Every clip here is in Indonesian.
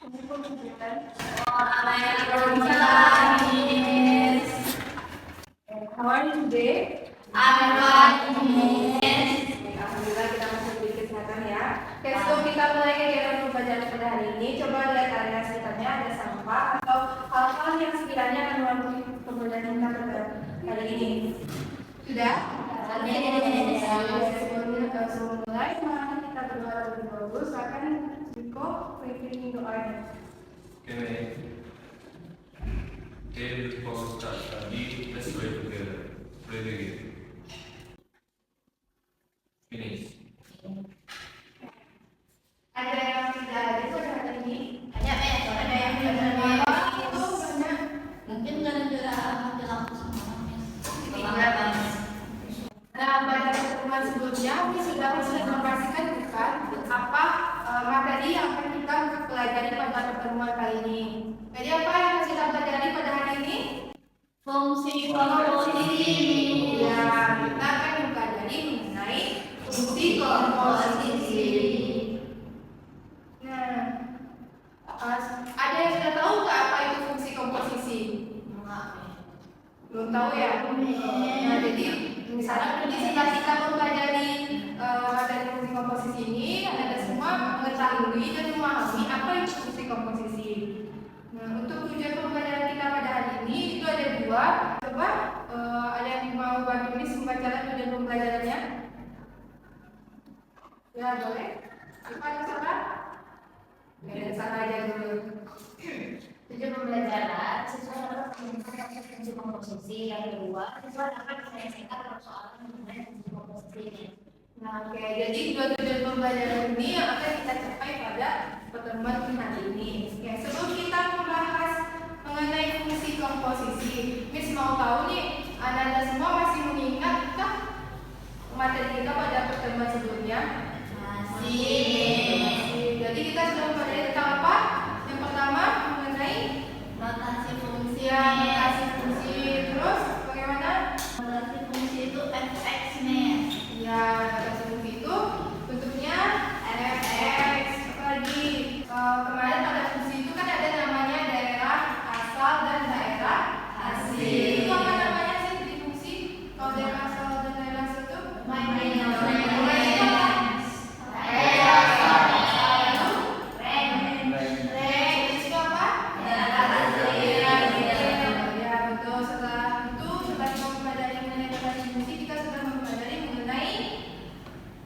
How are you today? I'm fine. Alhamdulillah kita masih diberi kesehatan ya. Oke, sebelum kita mulai kegiatan pembelajaran pada hari ini, coba lihat area sekitarnya ada sampah atau hal-hal yang sekiranya akan mengganggu pembelajaran kita pada hari ini. Sudah? Sebelum mulai, mari kita berdoa terlebih dahulu. Silakan Diko, pimpin doanya. David before we start study, let's pray together. Pray together. Finish. Ada yang tidak hadir pada hari ini? Ada yang Banyak. mungkin gara-gara mati lampu semalam. Nah, pada pertemuan sebelumnya, kami sudah menginformasikan bukan apa materi yang akan kita pelajari pada pertemuan kali ini. Jadi apa yang akan kita pelajari pada hari ini? Fungsi komposisi. Ya, kita akan mempelajari mengenai fungsi komposisi. Nah, ada yang sudah tahu nggak apa itu fungsi komposisi? Belum tahu ya? Nah, jadi misalnya setelah kita mempelajari materi fungsi komposisi ini, Anda semua mengetahui dan memahami apa itu fungsi komposisi. Nah, untuk tujuan pembelajaran kita pada hari ini itu ada dua. Coba ada yang mau bantu ini membacakan tujuan pembelajarannya? Ya, boleh. Cepat salah. Ya, salah aja dulu. Tujuan pembelajaran siswa dapat mengenal fungsi komposisi. Yang kedua, siswa dapat menyelesaikan persoalan mengenai fungsi komposisi ini. Nah, oke. Jadi dua tujuan pembelajaran ini yang akan kita capai pada pertemuan hari ini. Oke, sebelum kita membahas mengenai fungsi komposisi, Miss mau tahu nih, Anda semua masih mengingatkah materi kita pada pertemuan sebelumnya? Masih. Jadi kita sudah mempelajari tentang apa? Yang pertama mengenai Notasi fungsi. notasi fungsi. Terus bagaimana? Notasi fungsi itu fx-nya. Ya, notasi fungsi itu bentuknya fx. Apalagi kemarin pada fungsi itu kan ada namanya daerah asal dan daerah hasil. Itu apa namanya sih di fungsi? Kalau daerah asal dan daerah hasil itu?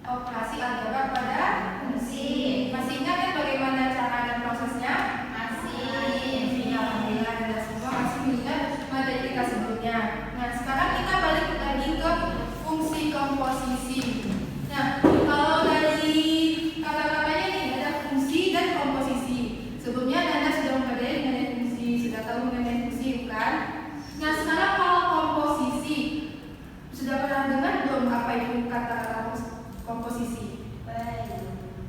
Operasi aljabar pada fungsi. Masih ingat kan bagaimana cara dan prosesnya? Masih. Alhamdulillah Anda semua masih mengingat materi kita sebelumnya. Nah, sekarang kita balik lagi ke fungsi komposisi. Nah, kalau dari kata-katanya nih ada fungsi dan komposisi. Sebelumnya Anda sudah mempelajari mengenai fungsi, sudah tahu mengenai fungsi bukan? Nah, sekarang kalau komposisi, sudah pernah dengar belum apa itu kata-kata komposisi?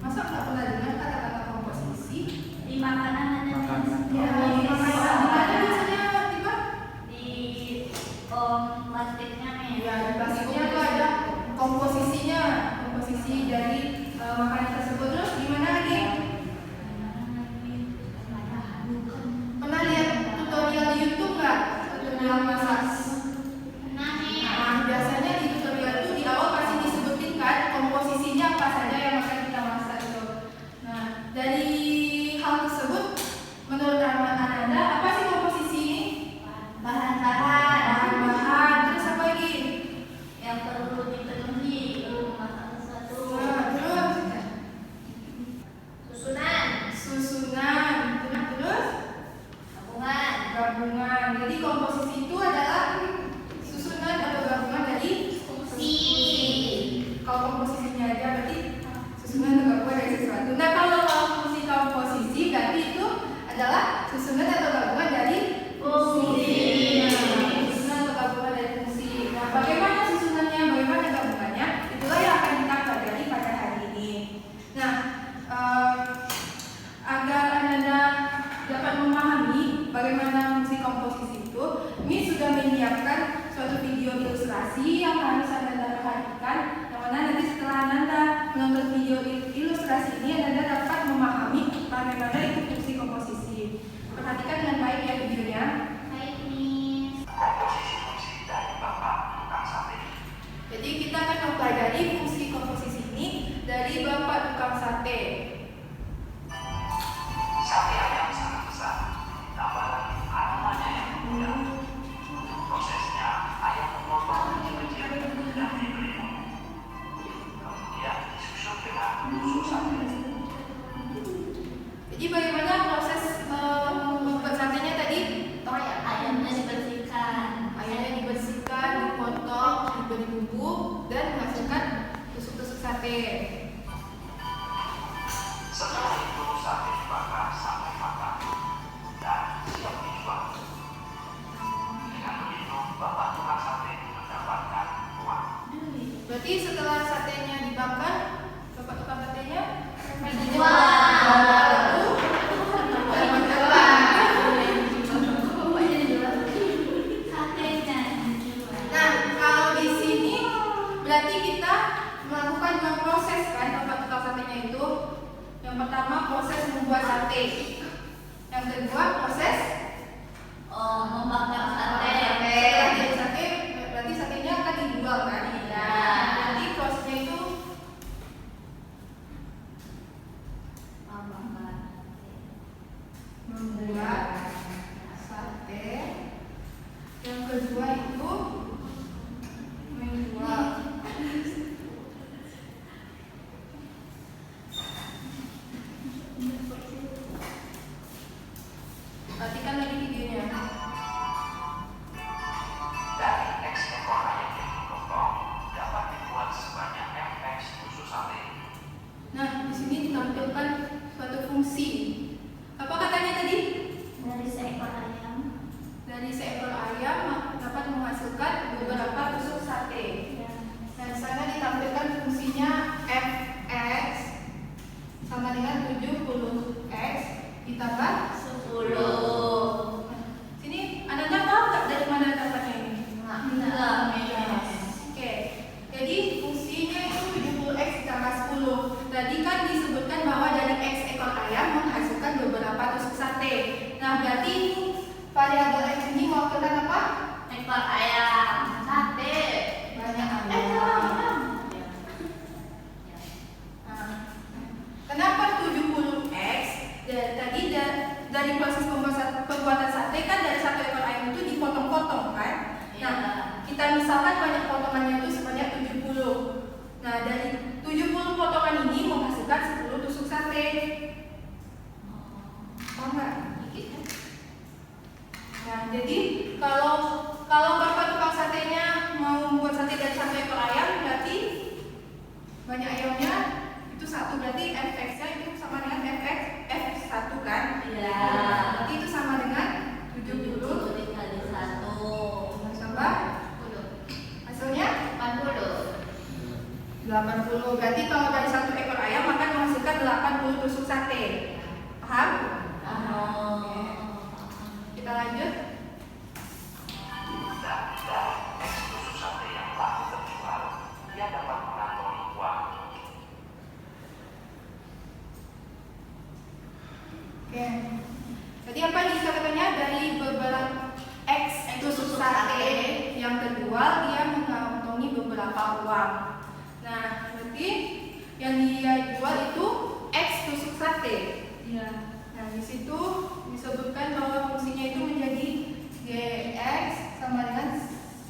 Masa nggak pernah dengar kata-kata komposisi? Di makanan ada Ya, di mana biasanya tiba? di plastiknya nih. Ya, di plastiknya tuh ada komposisinya, komposisi dari makanan tersebut. Terus gimana lagi? Pernah lihat tutorial di YouTube nggak? Tutorial masak. Nah, biasanya di tutorial itu di awal pasti disebutin kan komposisinya apa saja yang akan kita masak itu. Nah, dari hal tersebut menurut Anda apa sih komposisi ini? Bahan-bahan Bahan-bahan. Terus apa lagi? yang perlu dipenuhi untuk memasak sesuatu. Nah, terus Susunan, susunan. Terus gabungan. gabungan. Jadi komposisi itu adalah susunan atau gabungan dari Fungsi. Kalau komposisinya aja berarti susunan atau gabungan dari sesuatu. Nah, kalau fungsi komposisi berarti itu adalah susunan atau gabungan dari Fungsi. Nah, susunan atau gabungan dari fungsi. Nah, bagaimana susunannya, bagaimana gabungannya? Itulah yang akan kita pelajari pada hari ini. Nah, agar Anda dapat memahami bagaimana fungsi komposisi itu, ini sudah menyiapkan suatu video ilustrasi yang harus Anda perhatikan, yang mana nanti setelah Anda menonton video ilustrasi ini, Anda dapat memahami bagaimana itu fungsi komposisi ya videonya. Baik, Miss. Jadi kita akan mempelajari fungsi komposisi ini dari Bapak tukang sate. Sate ayam sangat besar, tambah lagi aromanya yang mudah. Prosesnya, ayam memotong kecil-kecil dan diberi bumbu. Kemudian disusun dengan tusuk sate. Jadi bagaimana proses membuat satenya tadi? Oh ya, ayamnya dibersihkan. Ayamnya dibersihkan, dipotong, diberi bumbu, dan menghasilkan tusuk-tusuk sate. Setelah itu sate dibakar sampai matang dan siap dijual. Dengan begitu, bapak tukang sate mendapatkan uang. Berarti setelah satenya dibakar, Bapak tukang satenya Dijual. Nah, kalau di sini berarti kita melakukan dua proses kan Bapak tukang satenya itu. Yang pertama proses membuat sate. Yang kedua proses Membakar sate. setelah jadi sate, berarti satenya akan dijual kan? Iya. Jadi prosesnya itu membuat sate. Yang kedua itu menjual. Perhatikan lagi videonya. Dari X ekor ayam yang dipotong dapat dibuat sebanyak FX tusuk sate. Nah, di sini ditampilkan suatu fungsi. Apa katanya tadi? Dari seekor ayam. Dari seekor ayam dapat menghasilkan beberapa tusuk sate. Dan di sana ditampilkan fungsinya fx sama dengan 70x ditambah 10. sini Ananda tahu nggak dari mana dapatnya ini? Enggak, Miss. Oke, jadi fungsinya itu 70x ditambah 10. Tadi kan disebutkan bahwa dari x ekor ayam menghasilkan beberapa tusuk sate. Nah, berarti variabel x ini mewakilkan apa? Ekor ayam. Sate. Banyak ayam. Ayam. Nah, kenapa 70x? Tadi dari proses pembuatan sate kan dari satu ekor ayam itu dipotong-potong kan? Nah, kita misalkan banyak potongannya itu sebanyak 70. Nah, dari 70 potongan ini menghasilkan 10 tusuk sate. Paham nggak? Nah, jadi kalau Bapak tukang satenya mau membuat sate dari satu ekor ayam, berarti banyak ayamnya itu satu, berarti fx-nya itu sama dengan f1 kan? Iya. Berarti itu sama dengan 70 dikali 1. tambah 10. hasilnya 80. 80. Berarti kalau dari satu ekor ayam akan menghasilkan 80 tusuk sate. Paham? Kita lanjut. Dan dari X tusuk sate yang laku terjual, dia dapat mengantongi uang. Oke. Jadi apa dikatakannya dari beberapa X tusuk sate yang terjual dia mengantongi beberapa uang. Nah, berarti yang dia jual itu X tusuk sate. Iya. Nah, di situ disebutkan bahwa fungsinya itu menjadi Gx sama dengan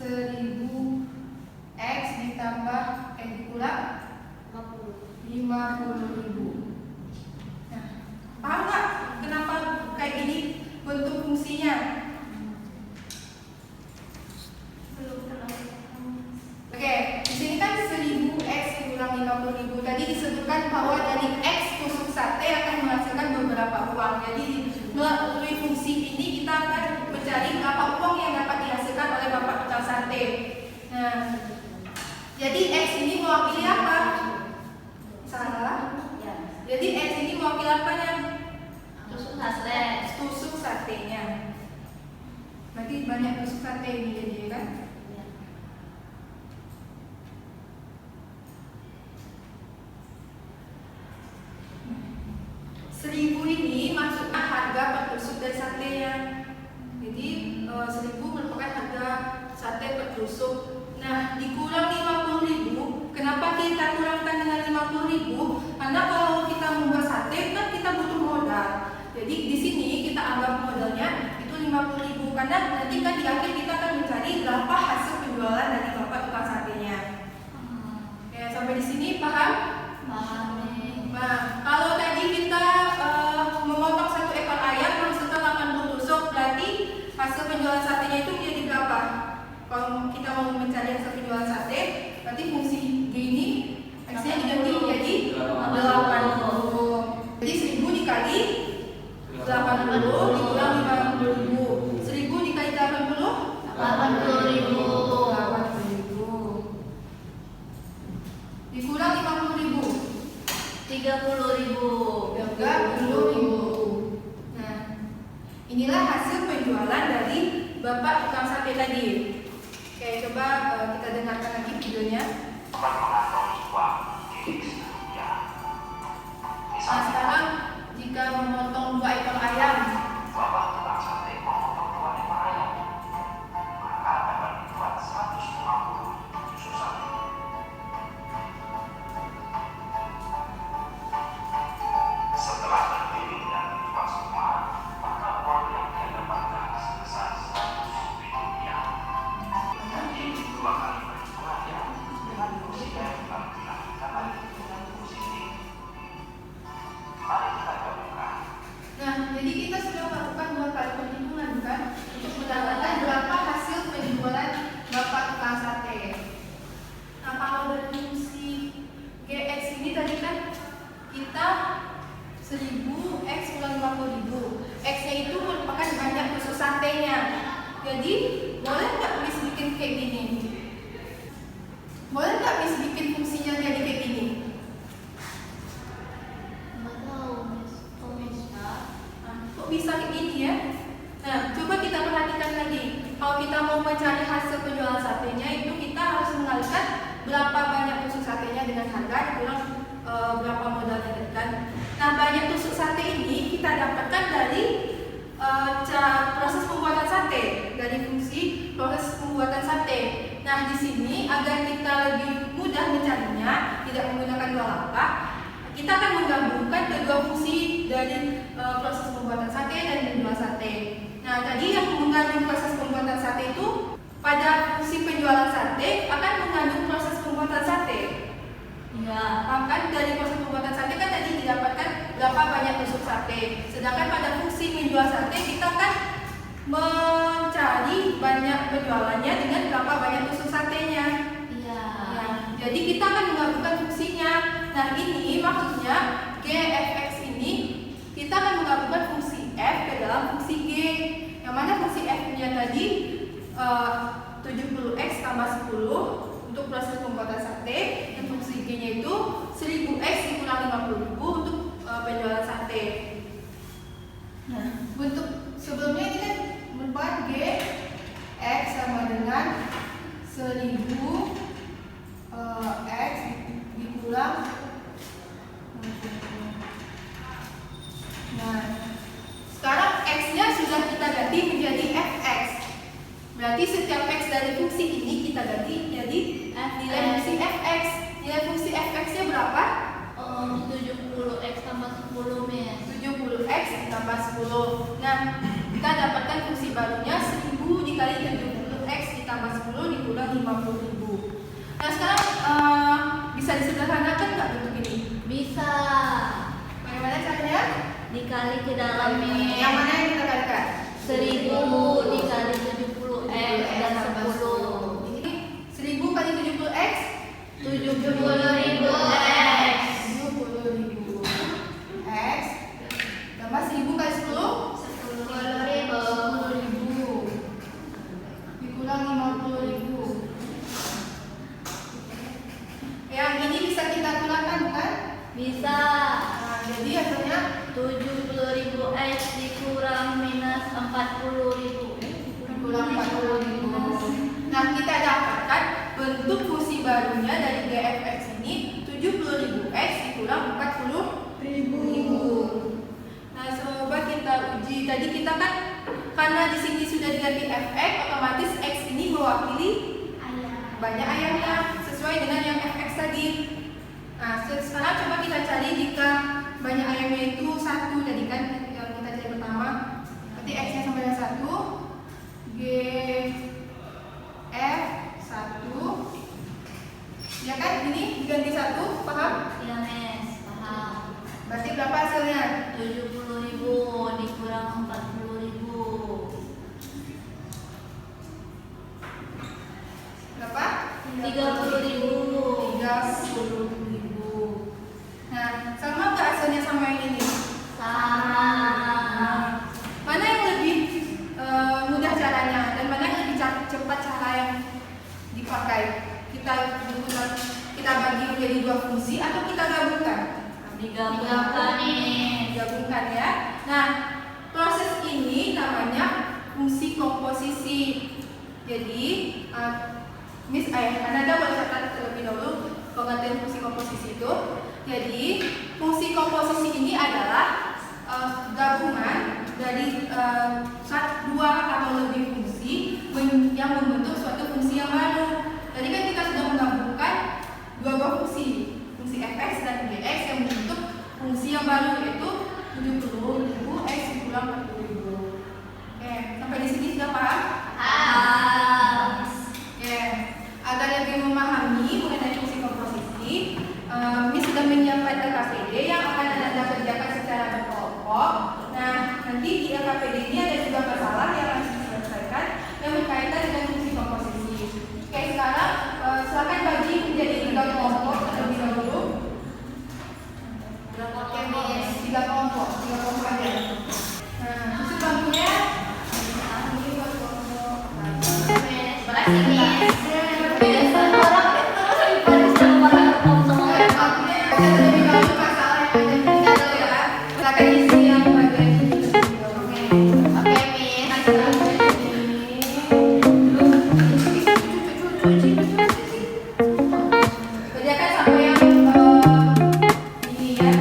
1000x ditambah dikurang 50.000. Nah, paham nggak kenapa kayak gini bentuk fungsinya? Oke, di sini kan 1000x dikurang 50.000. Tadi disebutkan bahwa dari x tusuk sate akan menghasilkan beberapa uang. Jadi melalui fungsi ini kita akan mencari berapa uang yang dapat dihasilkan oleh Bapak tukang sate. Nah, jadi x ini mewakili apa? Salah. Jadi x ini mewakili apanya? Tusuk sate. Tusuk satenya. Berarti banyak tusuk sate ini jadi kan? 1000 ini maksudnya harga per tusuk dari satenya. Jadi 1.000 merupakan harga sate per tusuk. Nah, dikurang 50.000. Kenapa kita kurangkan dengan 50.000? Karena kalau kita membuat sate kan kita butuh modal. Jadi di sini kita anggap modalnya itu 50.000 karena nanti kan di akhir kita akan mencari berapa hasil penjualan dari bapak tukang satenya. Ya, sampai di sini paham? Paham nih. Nah, kalau tadi kita memotong 1 ekor ayam menghasilkan 80 tusuk, berarti hasil penjualan satenya itu menjadi berapa? Kalau kita mau mencari hasil penjualan sate, berarti fungsi G ini X-nya diganti menjadi 80. Jadi 1.000 dikali 80 dikurang 50.000. 1.000 dikali 80 80.000. 80.000 dikurang 50.000 30.000. 30.000. Nah, inilah hasil penjualan dari bapak tukang sate tadi. Oke, coba kita dengarkan lagi videonya. dapat mengantongi uang X rupiah. Nah, Misalnya, sekarang jika memotong 2 ekor ayam, bapak tukang sate memotong 2 ekor ayam, maka dapat dibuat 150 tusuk sate. Setelah berdiri dan dibuat semua, maka uang yang dia dapatkan sebesar 100.000 rupiah. Jadi 2 kali perhitungannya dengan fungsi yang dilakukan fungsi ini. Mari kita gabungkan. nah jadi kita sudah melakukan 2 kali perhitungan kan untuk mendapatkan berapa hasil penjualan bapak tukang sate. Nah, kalau dari fungsi GX ini tadi kan kita 1.000 X kurang 50.000. X-nya itu merupakan banyak tusuk satenya. Jadi, boleh nggak Miss bikin kayak gini? Boleh nggak Miss bikin fungsinya jadi kayak gini? Nggak tahu, Miss. Oh, bisa. Nah, kok bisa kayak gini ya? Nah, coba kita perhatikan lagi. Kalau kita mau mencari hasil penjualan satenya, itu kita harus mengalihkan berapa banyak tusuk satenya dengan harga dikurang berapa modalnya tadi kan. Nah, banyak tusuk sate ini kita dapatkan dari proses pembuatan sate, dari fungsi proses pembuatan sate. Nah, di sini agar kita lebih mudah mencarinya, tidak menggunakan 2 langkah, kita akan menggabungkan kedua fungsi dari proses pembuatan sate dan penjualan sate. Nah, tadi yang mengandung proses pembuatan sate itu pada fungsi penjualan sate akan mengandung proses pembuatan sate. Iya. Kan dari proses pembuatan sate kan tadi didapatkan berapa banyak tusuk sate. Sedangkan pada fungsi menjual sate kita akan mencari banyak penjualannya dengan berapa banyak tusuk satenya. Iya. Nah, jadi kita akan menggabungkan fungsinya. Nah, ini maksudnya GFX ini kita akan menggabungkan fungsi F ke dalam fungsi G. Yang mana fungsi F-nya tadi 70X tambah 10 untuk proses pembuatan sate, dan fungsi G-nya itu 1.000X dikurang 50.000 untuk penjualan sate. Nah, bentuk sebelumnya ini kan merupakan G X sama dengan 1.000 X dikurang. Nah, sekarang X-nya sudah kita ganti menjadi Fx. Berarti setiap X dari fungsi ini kita ganti jadi nilai fungsi Fx. Nilai fungsi Fx-nya berapa? 70X tambah 10, Miss. 70X ditambah 10. Nah, kita dapatkan fungsi barunya 1.000 dikali 70X ditambah 10 dikurang 50.000. Nah, sekarang bisa disederhanakan nggak bentuk ini? Bisa. Bagaimana caranya? Dikali ke dalam, Miss. Yang mana yang kita kalikan? 1.000 dikali 70X dan 10. Ini 1.000 kali 70X 70.000 X. 70.000 X tambah 1.000 kali 10 10.000 dikurang 50.000. Yang ini bisa kita kurangkan kan? Bisa. Nah, jadi hasilnya 70.000 X dikurang minus 40.000. dikurang 40.000. Nah, kita dapatkan bentuk fungsi barunya dari GFX ini 70.000 X dikurang 40.000. Nah, coba kita uji. Tadi kita kan karena di sini sudah diganti fx, otomatis x ini mewakili banyak ayamnya sesuai dengan yang fx tadi. Nah, sekarang coba kita cari jika banyak ayamnya itu 1, jadi kan yang kita cari pertama, berarti x-nya sama dengan 1, g f 1, ya kan? Ini diganti 1, paham? Iya, Miss. Paham. Berarti berapa hasilnya? 70.000 dikurang 40.000. Berapa? 30.000. 30.000. Nah, sama nggak hasilnya sama yang ini? Sama. Mana yang lebih mudah caranya dan mana yang lebih cepat cara yang dipakai? Kita bagi menjadi 2 fungsi atau kita gabungkan? Digabungkan nih. Digabungkan ya. Nah, proses ini namanya fungsi komposisi. Jadi, Miss Anda boleh catat terlebih dahulu pengertian fungsi komposisi itu. Jadi, fungsi komposisi ini adalah gabungan dari 2 atau lebih fungsi yang membentuk suatu fungsi yang baru. Tadi kan kita sudah menggabungkan 2 buah fungsi fx dan gx yang membentuk fungsi yang baru, yaitu 70.000 x dikurang 40.000. Oke, sampai di sini sudah paham? Oke, agar lebih memahami mengenai fungsi komposisi, Miss sudah menyiapkan LKPD yang akan Anda kerjakan secara berkelompok. Nah, nanti di LKPD ini ada juga masalah yang harus diselesaikan yang berkaitan dengan fungsi komposisi. Oke, sekarang silakan bagi menjadi 3 kelompok terlebih dahulu. Oke, Miss, 3 kelompok aja. Nah, susun bangkunya. Ini buat kelompok. Makasih, Miss. Terlebih dahulu masalah yang ada di sini ya. Silakan isi yang bagian ini. Oke, Miss. Kerjakan sampai yang ini ya.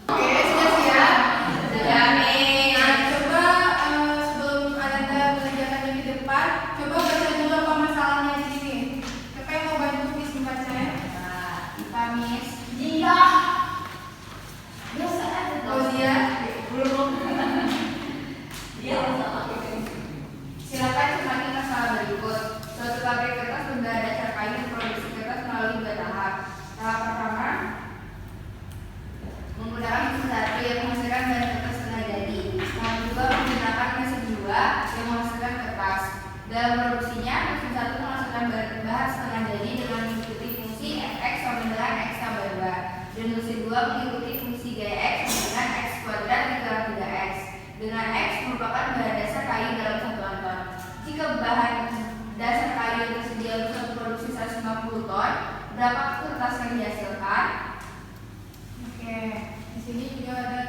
Oke, sudah siap? Ya, Miss. Nah, coba sebelum Anda mengerjakan yang di depan, coba baca dulu apa masalahnya di sini. Siapa yang mau bantu Miss membacanya? Pak Miss. Dia. Biasa ada Oh, dia. belum. Dia sama. Silakan cermati masalah berikut. Suatu pabrik kertas menggarap dasar kain memproduksi kertas melalui 2 tahap. Tahap pertama, menggunakan mesin satu yang menghasilkan bahan kertas setengah jadi. Tahap kedua, menggunakan mesin 2 yang menghasilkan kertas. Dalam produksinya, mesin satu menghasilkan bahan setengah jadi dengan mengikuti fungsi fx sama dengan x tambah 2, dan mesin 2 mengikuti fungsi gx sama dengan x kuadrat dikali 3x, dengan x merupakan bahan dasar kayu dalam satuan ton. Jika bahan dasar kayu yang tersedia untuk satu produksi 150 ton, berapa kertas yang dihasilkan? Oke, di sini juga ada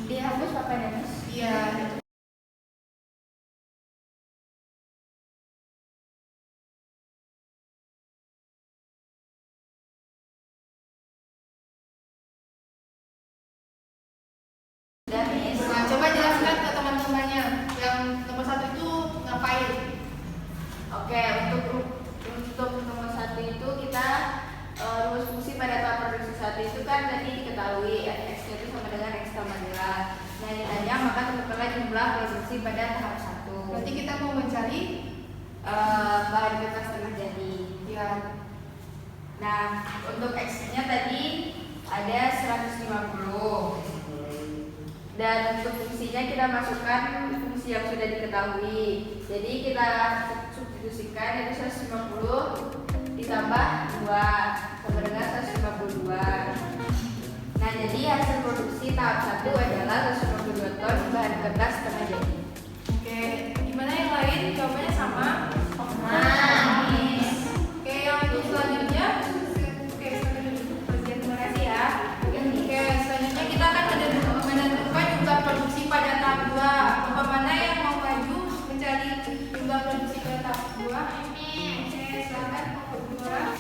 Dihapus pakai Miss. iya. Udah, Miss. Nah, coba jelaskan ke teman-temannya yang nomor Oke, untuk nomor 1 itu kita rumus fungsi pada tahap produksi 1 itu kan tadi diketahui fx-nya itu sama dengan x tambah 2. Nah, ditanya maka tentukanlah jumlah produksi pada tahap 1. Berarti kita mau mencari Bahan kertas setengah jadi. ya. Nah, untuk x-nya tadi ada 150. Dan untuk fungsinya kita masukkan fungsi yang sudah diketahui. Jadi kita substitusikan itu 150 ditambah 2 sama dengan 152. Nah, jadi hasil produksi tahap 1 adalah 152 ton bahan kertas setengah jadi. Oke, gimana yang lain? Jawabannya sama? Oke, yang untuk selanjutnya. Oke, terima kasih ya. Oke, selanjutnya kita akan menentukan jumlah produksi pada tahap 2. Bapak mana yang mau maju mencari jumlah produksi pada tahap 2? Oke, silakan Bapak Dora.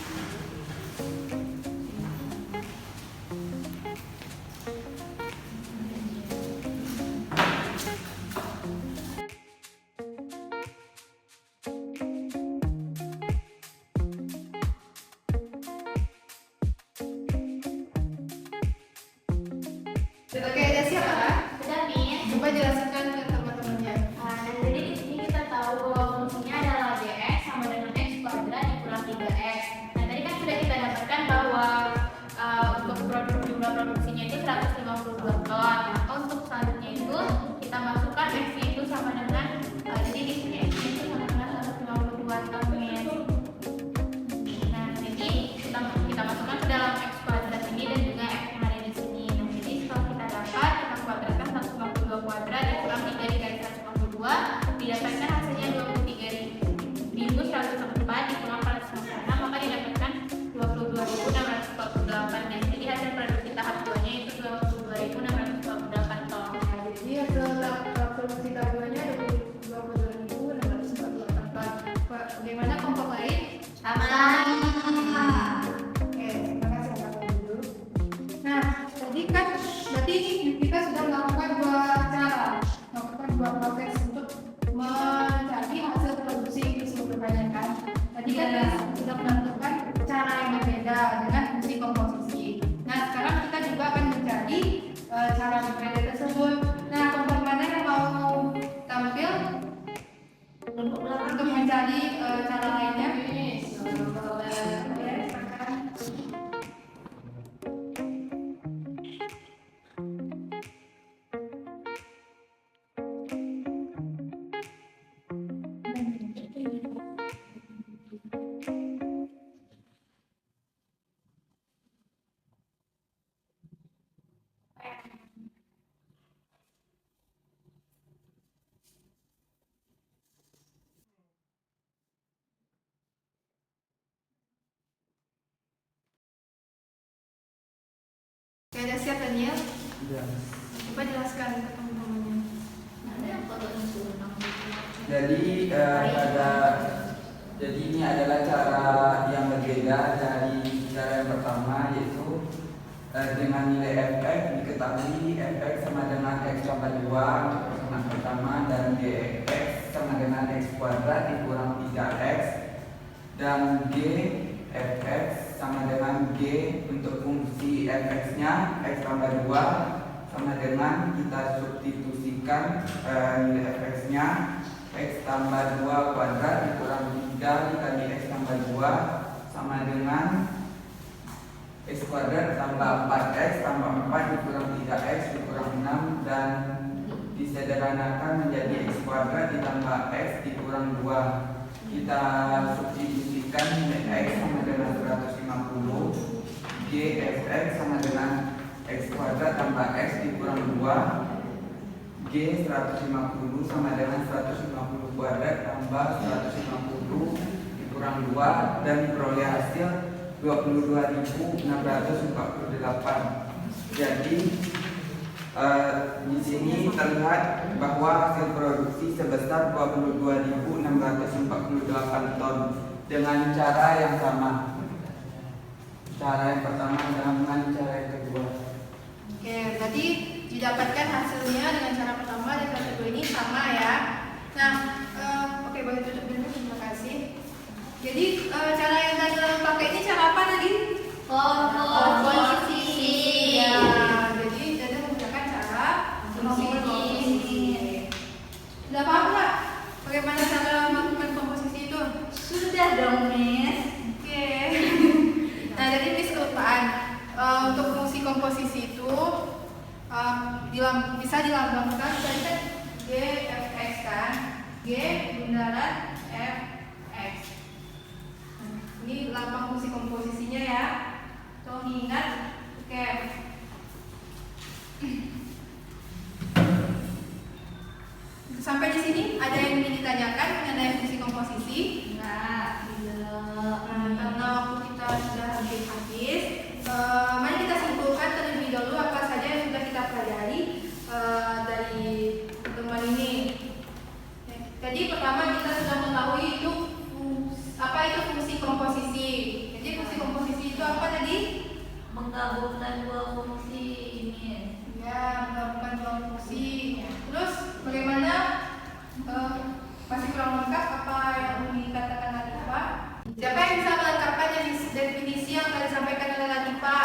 Oke, ada siapa? Sudah nih. Coba jelaskan ke teman-temannya. Nah, jadi di sini kita tahu bahwa fungsinya adalah dx sama dengan x kuadrat dikurang 3x. Nah, tadi kan sudah kita dapatkan bahwa untuk jumlah produksinya itu 152 ton. Maka untuk selanjutnya itu kita masukkan x-nya itu sama dengan jadi di sini x-nya itu sama dengan 152 ton. Nah, jadi kita masukkan ke dalam x kuadrat ini dan juga x yang ada di sini. Nah, jadi setelah kita dapat kita kuadratkan 152 kuadrat dikurang 3 dikali 152 didapatkan hasilnya 23.104 dikurang 496 maka didapatkan 22.648. Dan jadi hasil produksi tahap 2 nya itu 22.648 ton. Nah, jadi hasil produksi tahap 2-nya ada 22.648 ton. Bagaimana kelompok lain? Sama. Oke, terima kasih Bapak Guru. Nah, tadi kan berarti kita sudah melakukan dua cara, melakukan dua proses untuk mencari hasil produksi tersebut kebanyakan. Tadi kan sudah menentukan cara yang berbeda dengan fungsi komposisi. Nah, sekarang kita juga akan mencari cara berbeda tersebut. Nah, kelompok mana yang mau tampil untuk mencari cara lainnya? Oke, ada siap Daniel? Coba jelaskan ke teman-temannya. Ada yang fotonya suruh Jadi jadi ini adalah cara yang berbeda dari cara yang pertama, yaitu dengan nilai fx diketahui fx sama dengan x tambah 2 persamaan pertama dan gx sama dengan x kuadrat dikurang 3x dan g fx sama dengan g untuk fungsi fx-nya x tambah 2 sama dengan kita substitusikan nilai fx-nya x tambah 2 kuadrat dikurang 3 dikali x tambah 2 sama dengan x kuadrat tambah 4x tambah 4 dikurang 3x dikurang 6 dan disederhanakan menjadi x kuadrat ditambah x dikurang 2. Kita substitusikan nilai x sama dengan 150, g fx sama dengan x kuadrat tambah x dikurang 2, G 150 sama dengan 150 kuadrat tambah 150 dikurang 2 dan diperoleh hasil 22.648. Jadi di sini terlihat bahwa hasil produksi sebesar 22.648 ton dengan cara yang sama. Cara yang pertama dengan cara yang kedua. Oke, tadi didapatkan hasilnya dengan cara pertama dan cara kedua ini sama ya. Nah, oke, boleh tutup dulu. Terima kasih. Jadi cara yang tadi pakai ini cara apa tadi? Komposisi. Ya, jadi Dada menggunakan cara komposisi. Sudah paham nggak bagaimana cara melakukan komposisi itu? Sudah dong, Miss. Oke. Nah, jadi Miss kelupaan. Untuk fungsi komposisi itu bisa dilambangkan tadi kan GFX kan, G bundaran FX. Ini lambang fungsi komposisinya ya. Tolong ingat. Oke. Sampai di sini ada yang ingin ditanyakan mengenai fungsi komposisi? Nah, Karena waktu kita sudah habis, mari kita simpulkan terlebih dahulu apa saja yang sudah kita pelajari dari pertemuan ini. Jadi pertama kita sudah mengetahui itu apa itu fungsi komposisi. Jadi fungsi komposisi itu apa tadi? menggabungkan dua fungsi ini. Ya, menggabungkan dua fungsi. Terus bagaimana? Masih kurang lengkap apa yang dikatakan Latifa? Siapa yang bisa melengkapkan definisi yang tadi disampaikan oleh Latifa?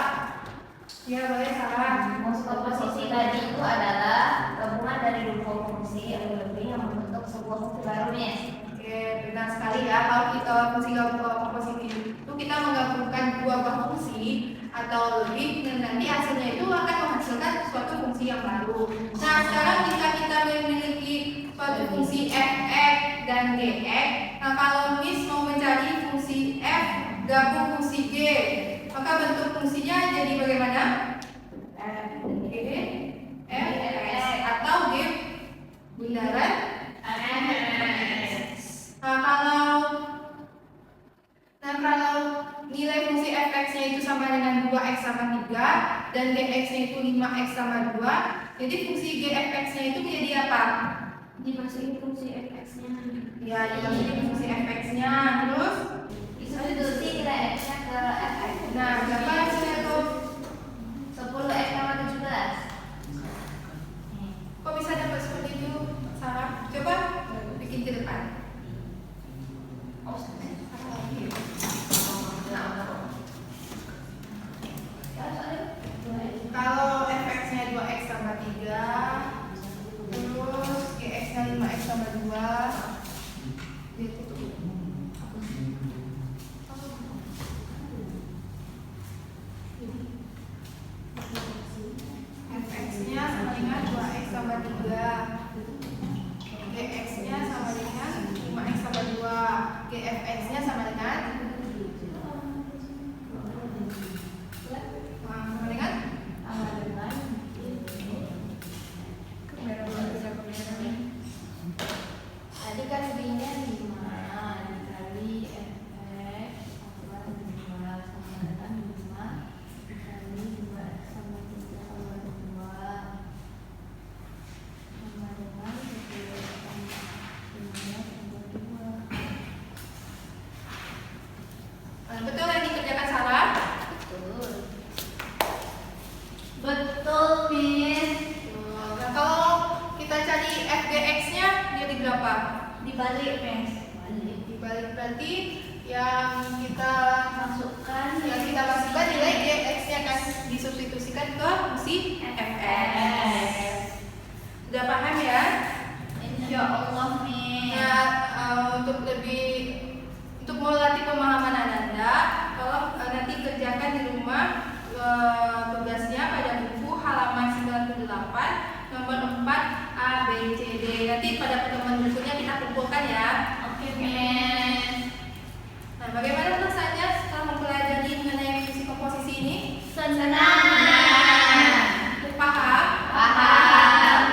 Ya, boleh Sarah. Komposisi tadi itu adalah gabungan dari dua fungsi atau lebih yang membentuk sebuah fungsi baru, Miss. Oke, benar sekali ya. Kalau kita fungsi komposisi itu kita menggabungkan dua buah fungsi atau lebih dan nanti hasilnya itu akan menghasilkan suatu fungsi yang baru. Nah, sekarang jika kita memiliki suatu fungsi fx dan gx, nah kalau Miss mau mencari fungsi f gabung fungsi g, maka bentuk fungsinya jadi bagaimana? G, fx atau g bundaran fx. Nah kalau nilai fungsi fx-nya itu sama dengan 2x sama 3 dan gx-nya itu 5x sama 2, jadi fungsi gfx-nya itu menjadi apa? Dimasukin fungsi fx-nya. Ya, dimasukin fungsi fx-nya. Terus Substitusi nilai x-nya ke fx. nah, berapa hasilnya tuh? 10x sama 17. Kok bisa dapat seperti itu, Sarah? Coba bikin ke depan. Kalau fx-nya 2x sama 3, terus gx-nya 5x sama 2, fx-nya sama dengan 2x sama 3, gx-nya sama dengan 5x sama 2, gfx-nya sama dengan Tadi kan B-nya 5 dikali fx sama 2 sama dengan 5 dikali 2x sama 3 sama 2 sama dengan 11 sama 5 sama 2. betul yang dikerjakan Sarah? Betul. Betul, Miss. Nah, kalau kita cari fgx-nya jadi berapa? Dibalik, Miss. Dibalik berarti yang kita Masukkan nilai gx-nya akan disubstitusikan ke fungsi fx. Sudah paham ya? Insya Allah, Miss. Nah, untuk melatih pemahaman Anda, kalau nanti kerjakan di rumah tugasnya pada buku halaman 98 nomor 4 A, B, C, D. Nanti pada pertemuan berikutnya kita kumpulkan ya. Oke, Miss. Nah, bagaimana perasaannya setelah mempelajari mengenai fungsi komposisi ini? Senang. Paham? Paham.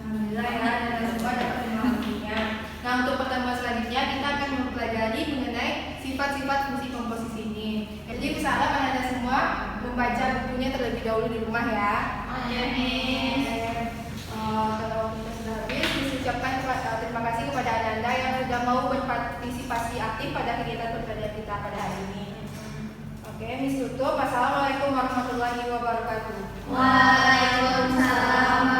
Alhamdulillah ya, dan semua dapat memahaminya. Nah, untuk pertemuan selanjutnya kita akan mempelajari mengenai sifat-sifat fungsi komposisi ini. Jadi usahakan Anda semua membaca bukunya terlebih dahulu di rumah ya. Oke, Miss. Kalau kita sudah habis, ucapkan terima kasih kepada Anda yang sudah mau berpartisipasi aktif pada kegiatan pembelajaran kita pada hari ini. Oke, Miss tutup. Wassalamualaikum warahmatullahi wabarakatuh. Waalaikumsalam.